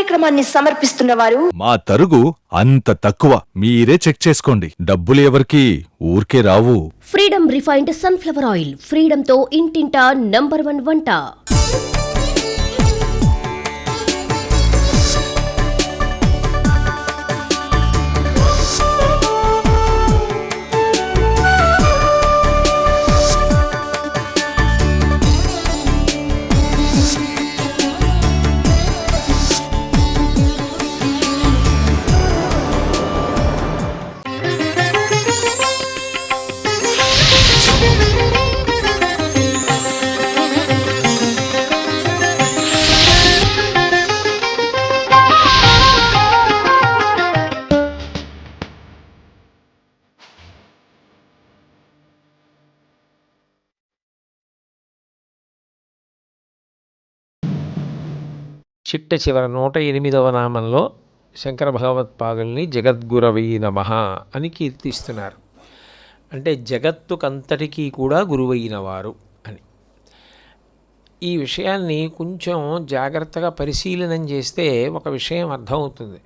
కార్యక్రమాన్ని సమర్పిస్తున్న వారు మా తరుగు అంత తక్కువ, మీరే చెక్ చేసుకోండి. డబ్బులు ఎవరికి ఊరికే రావు. Freedom refined sunflower oil, Freedom తో ఇంటింటా #1 వంట. చిట్ట చివర 108వ నామంలో శంకర భగవత్పాదుల్ని జగద్గురవై నమః అని కీర్తిస్తున్నారు. అంటే జగత్తుకంతటికీ కూడా గురువైన వారు అని. ఈ విషయాన్ని కొంచెం జాగ్రత్తగా పరిశీలనం చేస్తే ఒక విషయం అర్థమవుతుంది.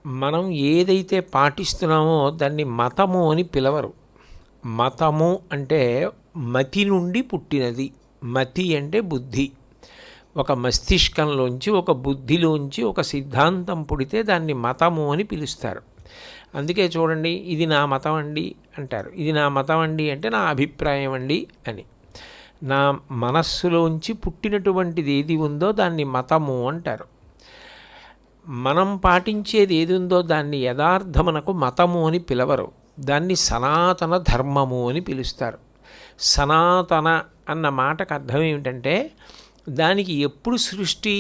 మనం ఏదైతే పాటిస్తున్నామో దాన్ని మతము అని పిలవరు. మతము అంటే మతి నుండి పుట్టినది. మతి అంటే బుద్ధి. ఒక మస్తిష్కంలోంచి, ఒక బుద్ధిలోంచి ఒక సిద్ధాంతం పుడితే దాన్ని మతము అని పిలుస్తారు. అందుకే చూడండి, ఇది నా మతం అండి అంటారు. ఇది నా మతం అండి అంటే నా అభిప్రాయం అండి అని. నా మనస్సులోంచి పుట్టినటువంటిది ఏది ఉందో దాన్ని మతము అంటారు. మనం పాటించేది ఏది ఉందో దాన్ని యథార్థమునకు మతము అని పిలవరు. దాన్ని సనాతన ధర్మము అని పిలుస్తారు. సనాతన అన్న మాటకు అర్థం ఏమిటంటే దానికి ఎప్పుడు సృష్టి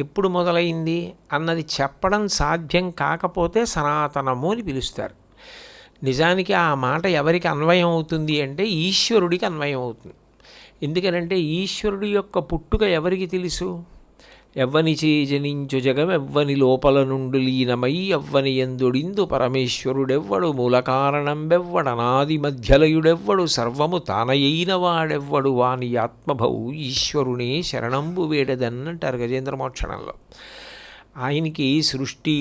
ఎప్పుడు మొదలైంది అన్నది చెప్పడం సాధ్యం కాకపోతే సనాతనము అని పిలుస్తారు. నిజానికి ఆ మాట ఎవరికి అన్వయం అవుతుంది అంటే ఈశ్వరుడికి అన్వయం అవుతుంది. ఎందుకనంటే ఈశ్వరుడి యొక్క పుట్టుక ఎవరికి తెలుసు? ఎవ్వని చేజనించు జగం ఎవ్వని లోపల నుండి లీనమై ఎవ్వని ఎందుడిందు పరమేశ్వరుడెవ్వడు మూల కారణం బెవ్వడనాది మధ్యలయుడెవ్వడు సర్వము తానయైన వాడెవ్వడు వాని ఆత్మభౌ ఈశ్వరునే శరణంబు వేడదన్నంటారు గజేంద్రమోక్షణంలో. ఆయనకి సృష్టి,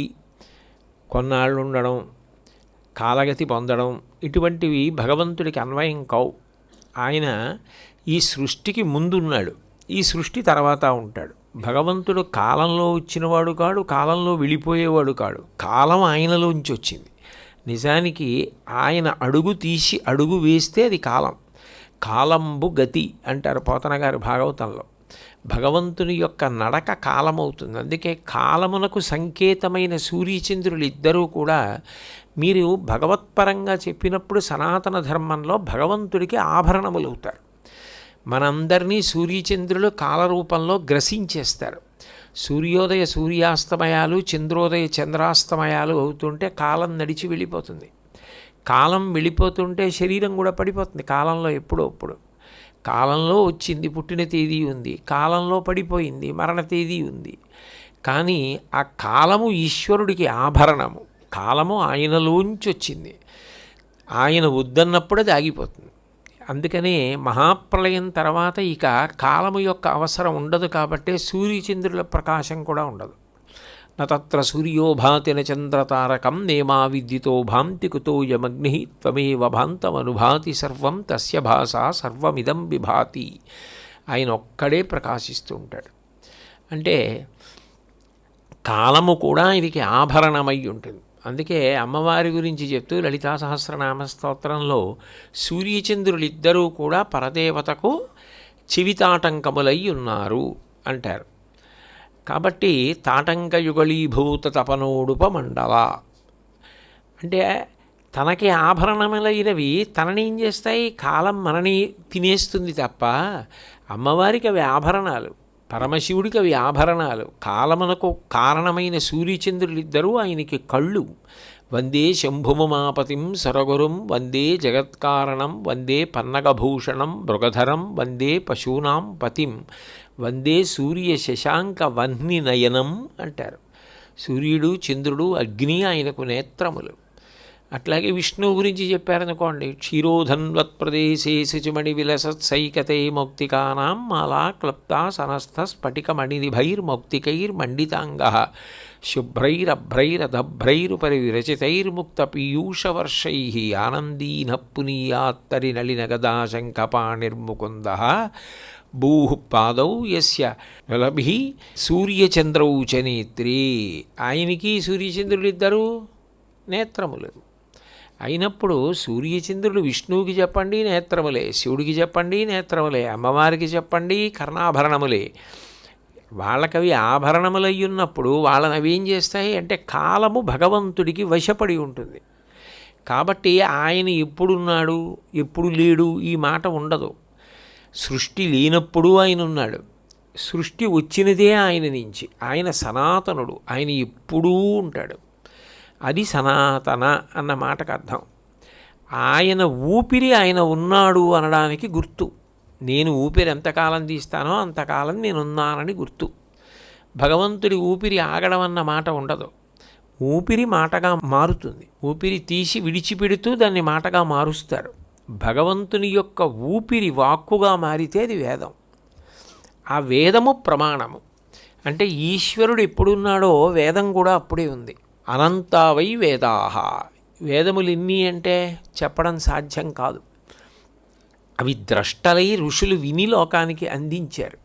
కొన్నాళ్ళు ఉండడం, కాలగతి పొందడం ఇటువంటివి భగవంతుడికి అన్వయం కావు. ఆయన ఈ సృష్టికి ముందున్నాడు, ఈ సృష్టి తర్వాత ఉంటాడు. భగవంతుడు కాలంలో వచ్చినవాడు కాడు, కాలంలో వెళ్ళిపోయేవాడు కాడు. కాలం ఆయనలోంచి వచ్చింది. నిజానికి ఆయన అడుగు తీసి అడుగు వేస్తే అది కాలం. కాలంబు గతి అంటారు పోతన గారి భాగవతంలో. భగవంతుని యొక్క నడక కాలమవుతుంది. అందుకే కాలమునకు సంకేతమైన సూర్యచంద్రులు ఇద్దరూ కూడా మీరు భగవత్పరంగా చెప్పినప్పుడు సనాతన ధర్మంలో భగవంతుడికి ఆభరణములు అవుతారు. మనందరినీ సూర్యచంద్రులు కాలరూపంలో గ్రసించేస్తారు. సూర్యోదయ సూర్యాస్తమయాలు, చంద్రోదయ చంద్రాస్తమయాలు అవుతుంటే కాలం నడిచి వెళ్ళిపోతుంది. కాలం వెళ్ళిపోతుంటే శరీరం కూడా పడిపోతుంది. కాలంలో ఎప్పుడప్పుడు కాలంలో వచ్చింది, పుట్టిన తేదీ ఉంది, కాలంలో పడిపోయింది, మరణ తేదీ ఉంది. కానీ ఆ కాలము ఈశ్వరుడికి ఆభరణము. కాలము ఆయనలోంచి వచ్చింది. ఆయన వద్దన్నప్పుడు అది ఆగిపోతుంది. అందుకనే మహాప్రళయం తర్వాత ఇక కాలము యొక్క అవసరం ఉండదు. కాబట్టి సూర్యచంద్రుల ప్రకాశం కూడా ఉండదు. నత్ర సూర్యోభాతి చంద్రతారకం నేమా విద్యుతో భాంతి కుతో యమగ్ని త్వమేవ భాంతమనుభాతి సర్వం తస్య భాషా సర్వమిదం విభాతి. ఆయన ఒక్కడే ప్రకాశిస్తూ ఉంటాడు. అంటే కాలము కూడా ఆయనకి ఆభరణమై ఉంటుంది. అందుకే అమ్మవారి గురించి చెప్తూ లలితా సహస్రనామ స్తోత్రంలో సూర్యచంద్రులిద్దరూ కూడా పరదేవతకు చెవితాటంకములై ఉన్నారు అంటారు. కాబట్టి తాటంకయుగళీభూత తపనోడుపమండల అంటే తనకి ఆభరణములైనవి తనని ఏం చేస్తాయి? కాలం మనని తినేస్తుంది తప్ప అమ్మవారికి అవి ఆభరణాలు, పరమశివుడికి అవి ఆభరణాలు. కాలమునకు కారణమైన సూర్యచంద్రులిద్దరూ ఆయనకి కళ్ళు. వందే శంభుమమాపతిం సరగురుం వందే జగత్కారణం వందే పన్నగభూషణం మృగధరం వందే పశూనాం పతిం వందే సూర్య శశాంక వహ్ని నయనం అంటారు. సూర్యుడు, చంద్రుడు, అగ్ని ఆయనకు నేత్రములు. అట్లాగే విష్ణువు గురించి చెప్పారనుకోండి, క్షీరోధన్వత్ ప్రదేశే శుచిమణి విలసత్సైకతే మౌక్తికానాం మాలా క్లప్తా సనస్థ స్ఫటిక మణినిభైర్మౌక్తికైర్మండితాంగ శుభ్రైరభ్రైరదభ్రైరుపరి విరచితైర్ముక్త పీయూషవర్షై ఆనందీన పునీయాత్తరి నళినగదాశంఖపాణిర్ముకుంద భూః పాదౌ యస్య నలభిః సూర్యచంద్రౌ చ నేత్రే. ఆయనకి సూర్యచంద్రులిద్దరూ నేత్రములు అయినప్పుడు సూర్యచంద్రుడు విష్ణువుకి చెప్పండి నేత్రములే, శివుడికి చెప్పండి నేత్రములే, అమ్మవారికి చెప్పండి కర్ణాభరణములే. వాళ్ళకవి ఆభరణములయ్యున్నప్పుడు వాళ్ళని అవి ఏం చేస్తాయి అంటే కాలము భగవంతుడికి వశపడి ఉంటుంది. కాబట్టి ఆయన ఎప్పుడున్నాడు ఎప్పుడు లేడు ఈ మాట ఉండదు. సృష్టి లేనప్పుడు ఆయన ఉన్నాడు, సృష్టి వచ్చినదే ఆయన నుంచి. ఆయన సనాతనుడు, ఆయన ఎప్పుడూ ఉంటాడు. అది సనాతన అన్న మాటకు అర్థం. ఆయన ఊపిరి ఆయన ఉన్నాడు అనడానికి గుర్తు. నేను ఊపిరి ఎంతకాలం తీస్తానో అంతకాలం నేనున్నానని గుర్తు. భగవంతుడి ఊపిరి ఆగడం అన్న మాట ఉండదు. ఊపిరి మాటగా మారుతుంది. ఊపిరి తీసి విడిచిపెడుతూ దాన్ని మాటగా మారుస్తారు. భగవంతుని యొక్క ఊపిరి వాక్కుగా మారితే అది వేదం. ఆ వేదము ప్రమాణము. అంటే ఈశ్వరుడు ఎప్పుడున్నాడో వేదం కూడా అప్పుడే ఉంది. అనంతావై వేదాహ. వేదములు ఎన్ని అంటే చెప్పడం సాధ్యం కాదు. అవి ద్రష్టలై ఋషులు విని లోకానికి అందించారు.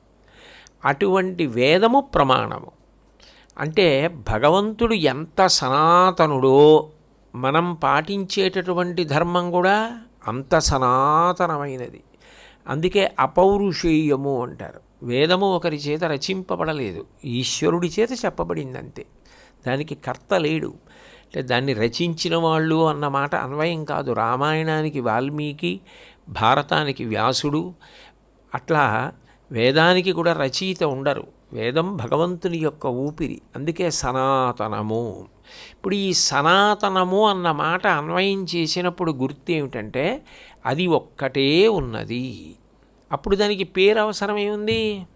అటువంటి వేదము ప్రమాణము. అంటే భగవంతుడు ఎంత సనాతనుడో మనం పాటించేటటువంటి ధర్మం కూడా అంత సనాతనమైనది. అందుకే అపౌరుషేయము అంటారు. వేదము ఒకరి చేత రచింపబడలేదు, ఈశ్వరుడి చేత చెప్పబడిందంతే. దానికి కర్త లేడు. అంటే దాన్ని రచించిన వాళ్ళు అన్న మాట అన్వయం కాదు. రామాయణానికి వాల్మీకి, భారతానికి వ్యాసుడు, అట్లా వేదానికి కూడా రచయిత ఉండరు. వేదం భగవంతుని యొక్క ఊపిరి. అందుకే సనాతనము. ఇప్పుడు ఈ సనాతనము అన్న మాట అన్వయం చేసినప్పుడు గుర్తు ఏమిటంటే అది ఒక్కటే ఉన్నది. అప్పుడు దానికి పేరు అవసరం ఏముంది?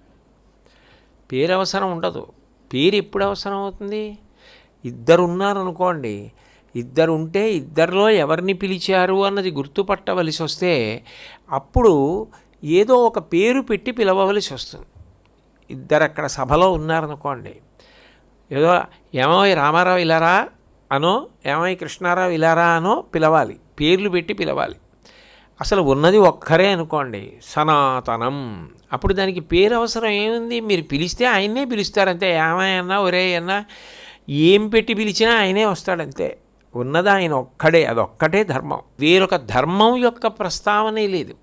పేరు అవసరం ఉండదు. పేరు ఎప్పుడు అవసరం అవుతుంది? ఇద్దరు ఉన్నారనుకోండి, ఇద్దరు ఉంటే ఇద్దరిలో ఎవరిని పిలిచారు అన్నది గుర్తుపట్టవలసి వస్తే అప్పుడు ఏదో ఒక పేరు పెట్టి పిలవవలసి వస్తుంది. ఇద్దరు అక్కడ సభలో ఉన్నారనుకోండి, ఏదో ఏమోయ్ రామారావు ఇలారా అనో, ఏమోయ్ కృష్ణారావు ఇలారా అనో పిలవాలి, పేర్లు పెట్టి పిలవాలి. అసలు ఉన్నది ఒక్కరే అనుకోండి, సనాతనం. అప్పుడు దానికి పేరు అవసరం ఏముంది? మీరు పిలిస్తే ఆయన్నే పిలుస్తారంతే. ఏమైనా ఒరే అన్నా ఏం పెట్టి పిలిచినా ఆయనే వస్తాడంతే. ఉన్నది ఆయన ఒక్కడే, అదొక్కటే ధర్మం. వేరొక ధర్మం యొక్క ప్రస్తావనే లేదు.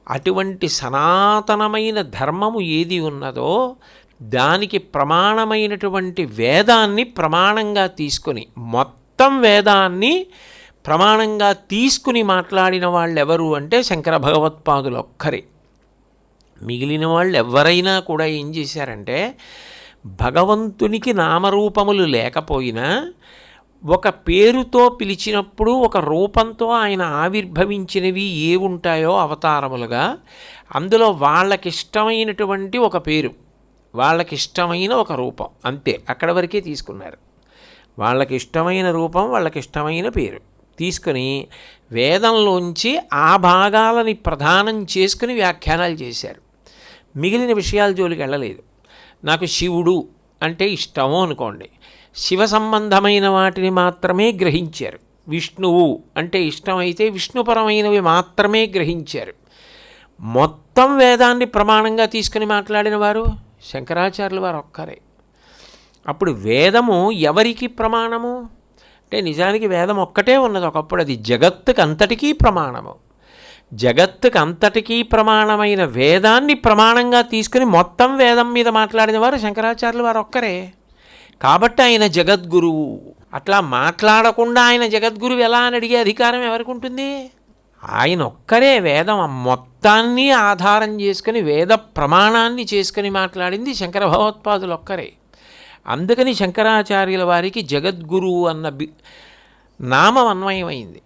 అటువంటి సనాతనమైన ధర్మము ఏది ఉన్నదో దానికి ప్రమాణమైనటువంటి వేదాన్ని ప్రమాణంగా తీసుకొని, మొత్తం వేదాన్ని ప్రమాణంగా తీసుకుని మాట్లాడిన వాళ్ళు ఎవరు అంటే శంకర భగవత్పాదులు ఒక్కరే. మిగిలిన వాళ్ళు ఎవరైనా కూడా ఏం చేశారంటే భగవంతునికి నామరూపములు లేకపోయినా ఒక పేరుతో పిలిచినప్పుడు ఒక రూపంతో ఆయన ఆవిర్భవించినవి ఏ ఉంటాయో అవతారములుగా, అందులో వాళ్ళకిష్టమైనటువంటి ఒక పేరు, వాళ్ళకిష్టమైన ఒక రూపం, అంతే. అక్కడ వరకే తీసుకున్నారు. వాళ్ళకిష్టమైన రూపం, వాళ్ళకిష్టమైన పేరు తీసుకొని వేదంలోంచి ఆ భాగాలని ప్రధానం చేసుకుని వ్యాఖ్యానాలు చేశారు. మిగిలిన విషయాల జోలికి వెళ్ళలేదు. నాకు శివుడు అంటే ఇష్టము అనుకోండి, శివ సంబంధమైన వాటిని మాత్రమే గ్రహించారు. విష్ణువు అంటే ఇష్టమైతే విష్ణుపరమైనవి మాత్రమే గ్రహించారు. మొత్తం వేదాన్ని ప్రమాణంగా తీసుకుని మాట్లాడిన వారు శంకరాచార్యుల వారు ఒక్కరే. అప్పుడు వేదము ఎవరికి ప్రమాణము అంటే నిజానికి వేదం ఒక్కటే ఉన్నది ఒకప్పుడు. అది జగత్తుకు అంతటికీ ప్రమాణము. జగత్తుకు అంతటికీ ప్రమాణమైన వేదాన్ని ప్రమాణంగా తీసుకుని మొత్తం వేదం మీద మాట్లాడిన వారు శంకరాచార్యుల వారు ఒక్కరే. కాబట్టి ఆయన జగద్గురువు. అట్లా మాట్లాడకుండా ఆయన జగద్గురువు ఎలా అని అడిగే అధికారం ఎవరికి ఉంటుంది? ఆయన ఒక్కరే వేదం మొత్తాన్ని ఆధారం చేసుకుని వేద ప్రమాణాన్ని చేసుకుని మాట్లాడింది శంకర భగవత్పాదులు ఒక్కరే. అందుకని శంకరాచార్యుల వారికి జగద్గురువు అన్న నామం అన్వయమైంది.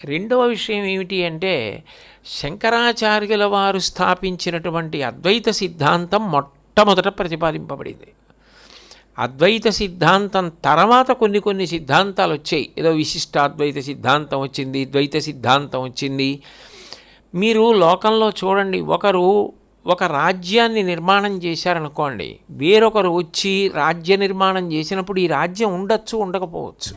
రెండవ విషయం ఏమిటి అంటే శంకరాచార్యుల వారు స్థాపించినటువంటి అద్వైత సిద్ధాంతం మొట్టమొదట ప్రతిపాదింపబడింది. అద్వైత సిద్ధాంతం తర్వాత కొన్ని సిద్ధాంతాలు వచ్చాయి. ఏదో విశిష్టాద్వైత సిద్ధాంతం వచ్చింది, ద్వైత సిద్ధాంతం వచ్చింది. మీరు లోకంలో చూడండి, ఒకరు ఒక రాజ్యాన్ని నిర్మాణం చేశారనుకోండి, వేరొకరు వచ్చి రాజ్య నిర్మాణం చేసినప్పుడు ఈ రాజ్యం ఉండొచ్చు, ఉండకపోవచ్చు.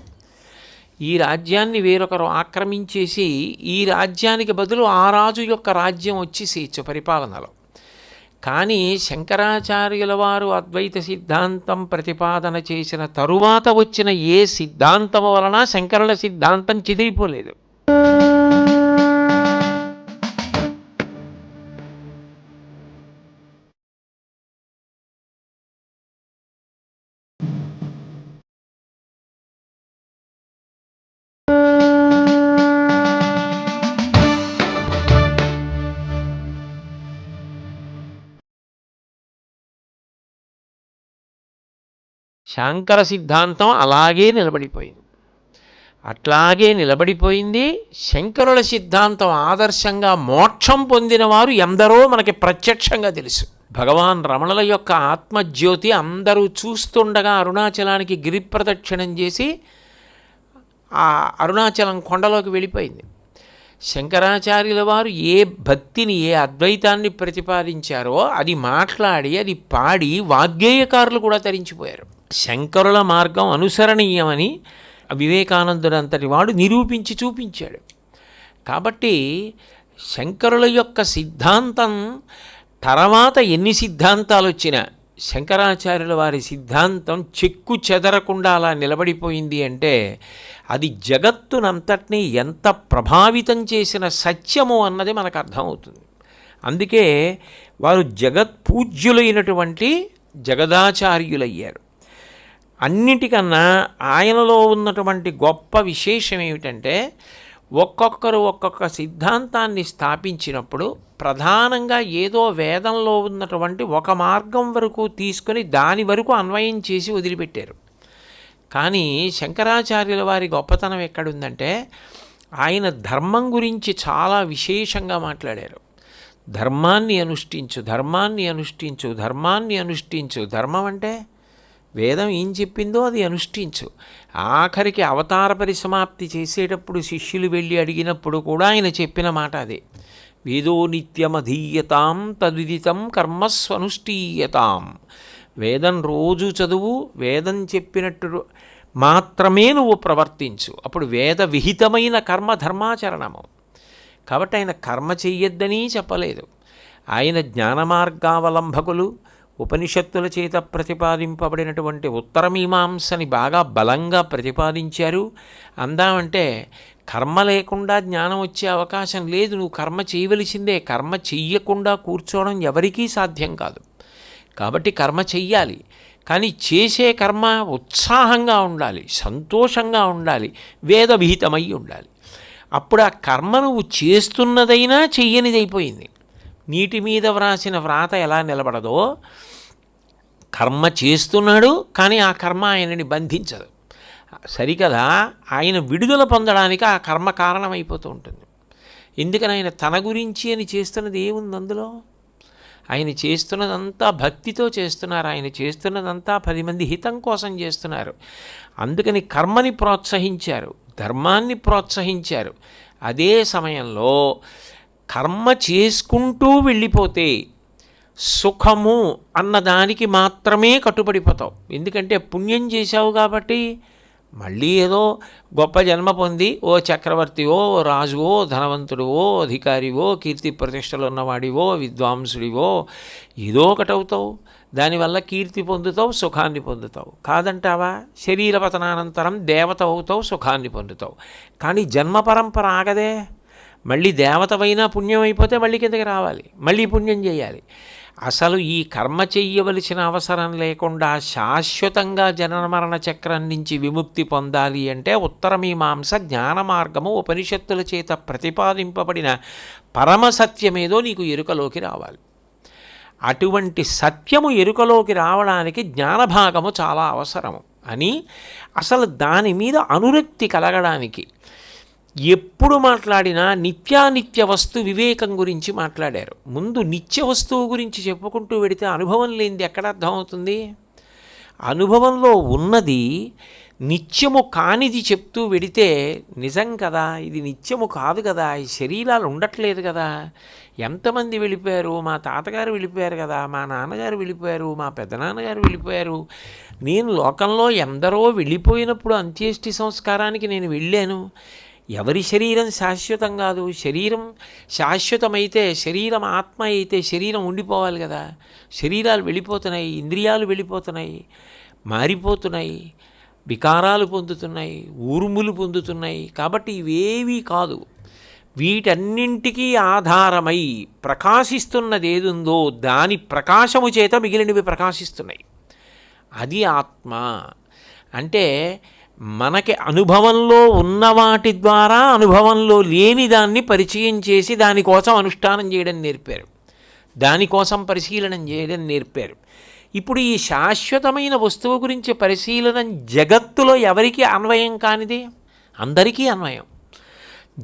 ఈ రాజ్యాన్ని వేరొకరు ఆక్రమించేసి ఈ రాజ్యానికి బదులు ఆ రాజు యొక్క రాజ్యం వచ్చి చేయొచ్చు పరిపాలనలో. కానీ శంకరాచార్యుల వారు అద్వైత సిద్ధాంతం ప్రతిపాదన చేసిన తరువాత వచ్చిన ఏ సిద్ధాంతం వలన శంకరుల సిద్ధాంతం చెదిరిపోలేదు. శాంకర సిద్ధాంతం అలాగే నిలబడిపోయింది. అట్లాగే నిలబడిపోయింది. శంకరుల సిద్ధాంతం ఆదర్శంగా మోక్షం పొందిన వారు ఎందరో మనకి ప్రత్యక్షంగా తెలుసు. భగవాన్ రమణుల యొక్క ఆత్మజ్యోతి అందరూ చూస్తుండగా అరుణాచలానికి గిరి ప్రదక్షిణం చేసి ఆ అరుణాచలం కొండలోకి వెళ్ళిపోయింది. శంకరాచార్యుల వారు ఏ భక్తిని, ఏ అద్వైతాన్ని ప్రతిపాదించారో అది మాట్లాడి, అది పాడి వాగ్గేయకారులు కూడా తరించిపోయారు. శంకరుల మార్గం అనుసరణీయమని వివేకానందుడు అంతటి వాడు నిరూపించి చూపించాడు. కాబట్టి శంకరుల యొక్క సిద్ధాంతం తర్వాత ఎన్ని సిద్ధాంతాలు వచ్చినా శంకరాచార్యుల వారి సిద్ధాంతం చెక్కు చెదరకుండా అలా నిలబడిపోయింది అంటే అది జగత్తునంతటినీ ఎంత ప్రభావితం చేసిన సత్యము అన్నది మనకు అర్థమవుతుంది. అందుకే వారు జగత్పూజ్యులైనటువంటి జగదాచార్యులయ్యారు. అన్నిటికన్నా ఆయనలో ఉన్నటువంటి గొప్ప విశేషం ఏమిటంటే ఒక్కొక్కరు ఒక్కొక్క సిద్ధాంతాన్ని స్థాపించినప్పుడు ప్రధానంగా ఏదో వేదంలో ఉన్నటువంటి ఒక మార్గం వరకు తీసుకొని దాని వరకు అన్వయం చేసి వదిలిపెట్టారు. కానీ శంకరాచార్యుల వారి గొప్పతనం ఎక్కడుందంటే ఆయన ధర్మం గురించి చాలా విశేషంగా మాట్లాడారు. ధర్మాన్ని అనుష్ఠించు, ధర్మాన్ని అనుష్ఠించు, ధర్మాన్ని అనుష్ఠించు. ధర్మం అంటే వేదం ఏం చెప్పిందో అది అనుష్ఠించు. ఆఖరికి అవతార పరిసమాప్తి చేసేటప్పుడు శిష్యులు వెళ్ళి అడిగినప్పుడు కూడా ఆయన చెప్పిన మాట అదే. వేదో నిత్యమధీయతాం తద్విదితం కర్మస్వనుష్ఠీయతాం. వేదం రోజు చదువు, వేదం చెప్పినట్టు మాత్రమే నువ్వు ప్రవర్తించు, అప్పుడు వేద విహితమైన కర్మ ధర్మాచరణము. కాబట్టి ఆయన కర్మ చెయ్యొద్దని చెప్పలేదు. ఆయన జ్ఞానమార్గావలంబకులు, ఉపనిషత్తుల చేత ప్రతిపాదింపబడినటువంటి ఉత్తరమీమాంసని బాగా బలంగా ప్రతిపాదించారు. అందామంటే కర్మ లేకుండా జ్ఞానం వచ్చే అవకాశం లేదు, నువ్వు కర్మ చేయవలసిందే. కర్మ చెయ్యకుండా కూర్చోవడం ఎవరికీ సాధ్యం కాదు. కాబట్టి కర్మ చెయ్యాలి, కానీ చేసే కర్మ ఉత్సాహంగా ఉండాలి, సంతోషంగా ఉండాలి, వేదవిహితమై ఉండాలి. అప్పుడు ఆ కర్మ నువ్వు చేస్తున్నదైనా చెయ్యనిదైపోయింది. నీటి మీద వ్రాసిన వ్రాత ఎలా నిలబడదో కర్మ చేస్తున్నాడు, కానీ ఆ కర్మ ఆయనని బంధించదు. సరికదా, ఆయన విడుదల పొందడానికి ఆ కర్మ కారణమైపోతూ ఉంటుంది. ఎందుకని ఆయన తన గురించి అని చేస్తున్నది ఏముంది అందులో? ఆయన చేస్తున్నదంతా భక్తితో చేస్తున్నారు. ఆయన చేస్తున్నదంతా 10 మంది హితం కోసం చేస్తున్నారు. అందుకని కర్మని ప్రోత్సహించారు, ధర్మాన్ని ప్రోత్సహించారు. అదే సమయంలో కర్మ చేసుకుంటూ వెళ్ళిపోతే సుఖము అన్నదానికి మాత్రమే కట్టుబడిపోతావు. ఎందుకంటే పుణ్యం చేశావు కాబట్టి మళ్ళీ ఏదో గొప్ప జన్మ పొంది ఓ చక్రవర్తివో, ఓ రాజువో, ధనవంతుడివో, అధికారివో, కీర్తి ప్రతిష్టలు ఉన్నవాడివో, విద్వాంసుడివో ఏదో ఒకటి అవుతావు. దానివల్ల కీర్తి పొందుతావు, సుఖాన్ని పొందుతావు. కాదంటావా? శరీర పతనానంతరం దేవత అవుతావు, సుఖాన్ని పొందుతావు. కానీ జన్మ పరంపర ఆగదే. మళ్ళీ దేవతవైనా పుణ్యం అయిపోతే మళ్ళీ కిందకి రావాలి, మళ్ళీ పుణ్యం చేయాలి. అసలు ఈ కర్మ చెయ్యవలసిన అవసరం లేకుండా శాశ్వతంగా జనన మరణ చక్రం నుంచి విముక్తి పొందాలి అంటే ఉత్తరమీమాంస జ్ఞాన మార్గము ఉపనిషత్తుల చేత ప్రతిపాదింపబడిన పరమసత్యమేదో నీకు ఎరుకలోకి రావాలి. అటువంటి సత్యము ఎరుకలోకి రావడానికి జ్ఞానభాగము చాలా అవసరము అని, అసలు దాని మీద అనురక్తి కలగడానికి ఎప్పుడు మాట్లాడినా నిత్యానిత్య వస్తు వివేకం గురించి మాట్లాడారు. ముందు నిత్య వస్తువు గురించి చెప్పుకుంటూ వెడితే అనుభవం లేనిది ఎక్కడ అర్థమవుతుంది? అనుభవంలో ఉన్నది నిత్యము కానిది చెప్తూ వెడితే నిజం కదా, ఇది నిత్యము కాదు కదా, ఈ శరీరాలు ఉండట్లేదు కదా, ఎంతమంది వెళ్ళిపోయారు, మా తాతగారు వెళ్ళిపోయారు కదా, మా నాన్నగారు వెళ్ళిపోయారు, మా పెద్దనాన్నగారు వెళ్ళిపోయారు, నేను లోకంలో ఎందరో వెళ్ళిపోయినప్పుడు అంత్యేష్టి సంస్కారానికి నేను వెళ్ళాను. ఎవరి శరీరం శాశ్వతం కాదు, శరీరం శాశ్వతమైతే, శరీరం ఆత్మ అయితే శరీరం ఉండిపోవాలి కదా, శరీరాలు వెళ్ళిపోతున్నాయి, ఇంద్రియాలు వెళ్ళిపోతున్నాయి, మారిపోతున్నాయి, వికారాలు పొందుతున్నాయి, ఊర్ములు పొందుతున్నాయి. కాబట్టి ఇవేవీ కాదు, వీటన్నింటికీ ఆధారమై ప్రకాశిస్తున్నది ఏదుందో దాని ప్రకాశము చేత మిగిలినవి ప్రకాశిస్తున్నాయి. అది ఆత్మ అంటే. మనకి అనుభవంలో ఉన్న వాటి ద్వారా అనుభవంలో లేని దాన్ని పరిచయం చేసి దానికోసం అనుష్ఠానం చేయడం నేర్పారు, దానికోసం పరిశీలనం చేయడం నేర్పారు. ఇప్పుడు ఈ శాశ్వతమైన వస్తువు గురించి పరిశీలనం జగత్తులో ఎవరికి అన్వయం కానిది? అందరికీ అన్వయం.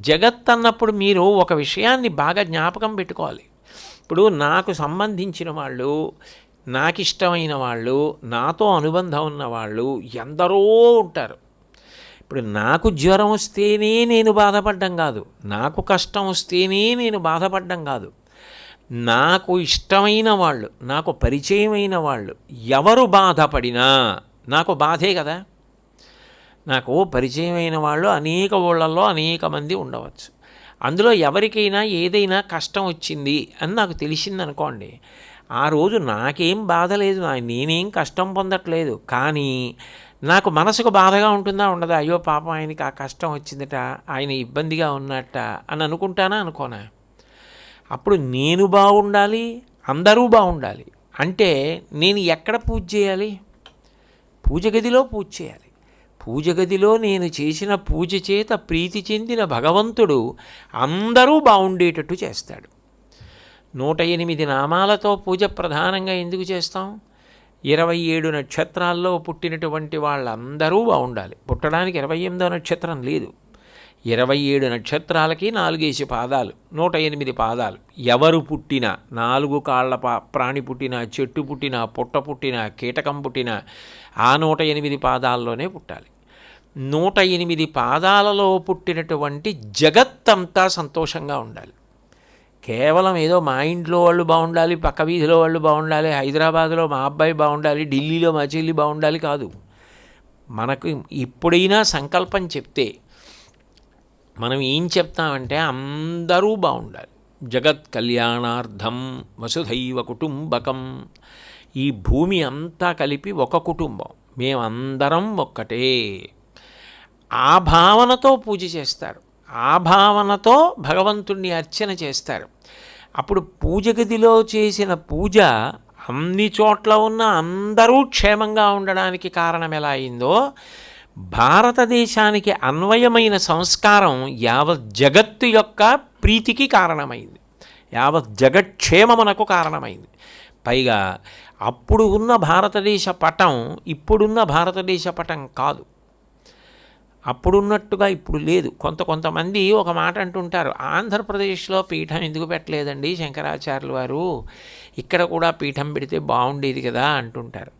జగత్ అన్నప్పుడు మీరు ఒక విషయాన్ని బాగా జ్ఞాపకం పెట్టుకోవాలి. ఇప్పుడు నాకు సంబంధించిన వాళ్ళు, నాకు ఇష్టమైన వాళ్ళు, నాతో అనుబంధం ఉన్నవాళ్ళు ఎందరో ఉంటారు. ఇప్పుడు నాకు జ్వరం వస్తేనే నేను బాధపడ్డం కాదు, నాకు కష్టం వస్తేనే నేను బాధపడ్డం కాదు, నాకు ఇష్టమైన వాళ్ళు, నాకు పరిచయమైన వాళ్ళు ఎవరు బాధపడినా నాకు బాధే కదా. నాకు పరిచయమైన వాళ్ళు అనేక ఊళ్ళల్లో అనేక మంది ఉండవచ్చు. అందులో ఎవరికైనా ఏదైనా కష్టం వచ్చింది అని నాకు తెలిసిందనుకోండి, ఆ రోజు నాకేం బాధ లేదు, నేనేం కష్టం పొందట్లేదు, కానీ నాకు మనసుకు బాధగా ఉంటుందా ఉండదా? అయ్యో పాపం ఆయనకి ఆ కష్టం వచ్చిందట, ఆయన ఇబ్బందిగా ఉన్నట్ట అని అనుకుంటానా అనుకోనా? అప్పుడు నేను బాగుండాలి, అందరూ బాగుండాలి అంటే నేను ఎక్కడ పూజ చేయాలి? పూజ గదిలో పూజ చేయాలి. పూజ గదిలో నేను చేసిన పూజ చేత ప్రీతి చెందిన భగవంతుడు అందరూ బాగుండేటట్టు చేస్తాడు. 108 నామాలతో పూజ ప్రధానంగా ఎందుకు చేస్తాం? 27 నక్షత్రాల్లో పుట్టినటువంటి వాళ్ళందరూ బాగుండాలి. పుట్టడానికి 28వ నక్షత్రం లేదు. 27 నక్షత్రాలకి 4 పాదాలు, 108 పాదాలు. ఎవరు పుట్టినా, 4 కాళ్ళ ప్రాణి పుట్టినా, చెట్టు పుట్టినా, పుట్ట పుట్టినా, కీటకం పుట్టినా ఆ 108 పాదాల్లోనే పుట్టాలి. 108 పాదాలలో పుట్టినటువంటి జగత్తంతా సంతోషంగా ఉండాలి. కేవలం ఏదో మా ఇంట్లో వాళ్ళు బాగుండాలి, పక్క వీధిలో వాళ్ళు బాగుండాలి, హైదరాబాద్లో మా అబ్బాయి బాగుండాలి, ఢిల్లీలో మా చెల్లి బాగుండాలి కాదు. మనకు ఎప్పుడైనా సంకల్పం చెప్తే మనం ఏం చెప్తామంటే అందరూ బాగుండాలి. జగత్ కళ్యాణార్థం వసుధైవ కుటుంబకం. ఈ భూమి అంతా కలిపి ఒక కుటుంబం, మేమందరం ఒక్కటే. ఆ భావనతో పూజ చేస్తారు, ఆ భావనతో భగవంతుణ్ణి అర్చన చేస్తారు. అప్పుడు పూజ గదిలో చేసిన పూజ అన్ని చోట్ల ఉన్న అందరూ క్షేమంగా ఉండడానికి కారణం ఎలా అయిందో, భారతదేశానికి అన్వయమైన సంస్కారం యావత్ జగత్తు యొక్క ప్రీతికి కారణమైంది, యావత్ జగక్షేమమునకు కారణమైంది. పైగా అప్పుడు ఉన్న భారతదేశ పటం ఇప్పుడున్న భారతదేశ పటం కాదు, అప్పుడున్నట్టుగా ఇప్పుడు లేదు. కొంతమంది ఒక మాట అంటుంటారు, ఆంధ్రప్రదేశ్లో పీఠం ఎందుకు పెట్టలేదండి శంకరాచార్యులు వారు, ఇక్కడ కూడా పీఠం పెడితే బాగుండేది కదా అంటుంటారు.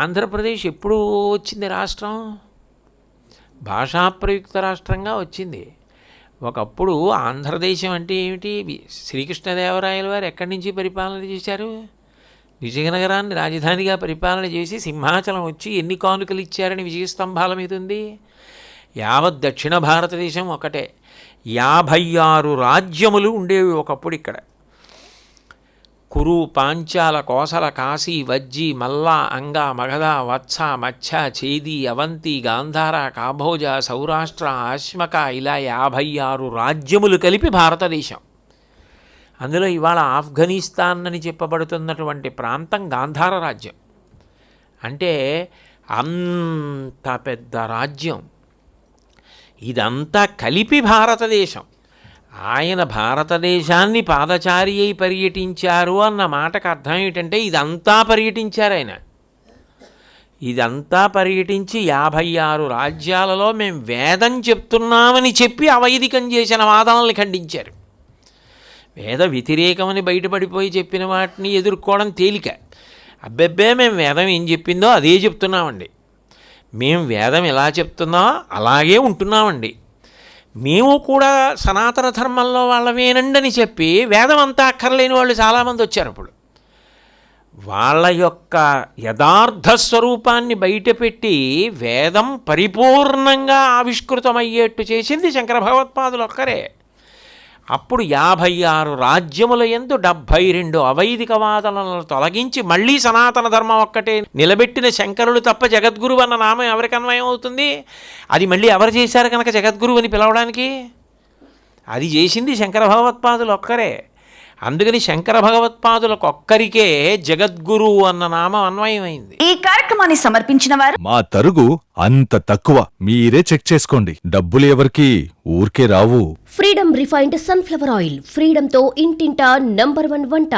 ఆంధ్రప్రదేశ్ ఎప్పుడు వచ్చింది రాష్ట్రం? భాషాప్రయుక్త రాష్ట్రంగా వచ్చింది. ఒకప్పుడు ఆంధ్రదేశం అంటే ఏమిటి? శ్రీకృష్ణదేవరాయల వారు ఎక్కడి నుంచి పరిపాలన చేశారు? విజయనగరాన్ని రాజధానిగా పరిపాలన చేసి సింహాచలం వచ్చి ఎన్ని కానుకలు ఇచ్చారని విజయస్తంభాల మీద ఉంది. యావత్ దక్షిణ భారతదేశం ఒకటే. 56 రాజ్యములు ఉండేవి ఒకప్పుడు ఇక్కడ. కురు, పాంచాల, కోసల, కాశీ, వజ్జి, మల్ల, అంగ, మగధ, వత్స, మచ్చ, చేది, అవంతి, గాంధార, కాభోజ, సౌరాష్ట్ర, ఆశ్మక, ఇలా 56 రాజ్యములు కలిపి భారతదేశం. అందులో ఇవాళ ఆఫ్ఘనిస్తాన్ అని చెప్పబడుతున్నటువంటి ప్రాంతం గాంధార రాజ్యం. అంటే అంత పెద్ద రాజ్యం. ఇదంతా కలిపి భారతదేశం. ఆయన భారతదేశాన్ని పాదచారి అయి పర్యటించారు అన్న మాటకు అర్థం ఏంటంటే ఇదంతా పర్యటించారు ఆయన. ఇదంతా పర్యటించి 56 రాజ్యాలలో మేము వేదం చెప్తున్నామని చెప్పి అవైదికం చేసిన వాదనల్ని ఖండించారు. వేద వ్యతిరేకమని బయటపడిపోయి చెప్పిన వాటిని ఎదుర్కోవడం తేలిక. అబ్బెబ్బే మేము వేదం ఏం చెప్పిందో అదే చెప్తున్నామండి, మేము వేదం ఎలా చెప్తుందో అలాగే ఉంటున్నామండి, మేము కూడా సనాతన ధర్మంలో వాళ్ళమేనండి అని చెప్పి వేదం అంతా అక్కర్లేని వాళ్ళు చాలామంది వచ్చారు. అప్పుడు వాళ్ళ యొక్క యథార్థ స్వరూపాన్ని బయటపెట్టి వేదం పరిపూర్ణంగా ఆవిష్కృతమయ్యేట్టు చేసింది శంకర భగవత్పాదులు ఒక్కరే. అప్పుడు 56 రాజ్యముల యందు 72 అవైదిక వాదనలను తొలగించి మళ్ళీ సనాతన ధర్మం ఒక్కటే నిలబెట్టిన శంకరులు తప్ప జగద్గురువు అన్న నామం ఎవరికి అన్వయం అవుతుంది? అది మళ్ళీ ఎవరు చేశారు కనుక జగద్గురువు అని పిలవడానికి? అది చేసింది శంకర భగవత్పాదులు ఒక్కరే. అందుకని శంకర భగవత్పాదులకు ఒక్కరికే జగద్గురువు అన్న నామం అన్వయమైంది. ఈ కార్యక్రమాన్ని సమర్పించిన వారు మా తరుగు అంత తక్కువ, మీరే చెక్ చేసుకోండి. డబ్బులు ఎవరికి ఊరికే రావు. Freedom refined sunflower oil, Freedom తో ఇంటింటా నంబర్ 1 వంట.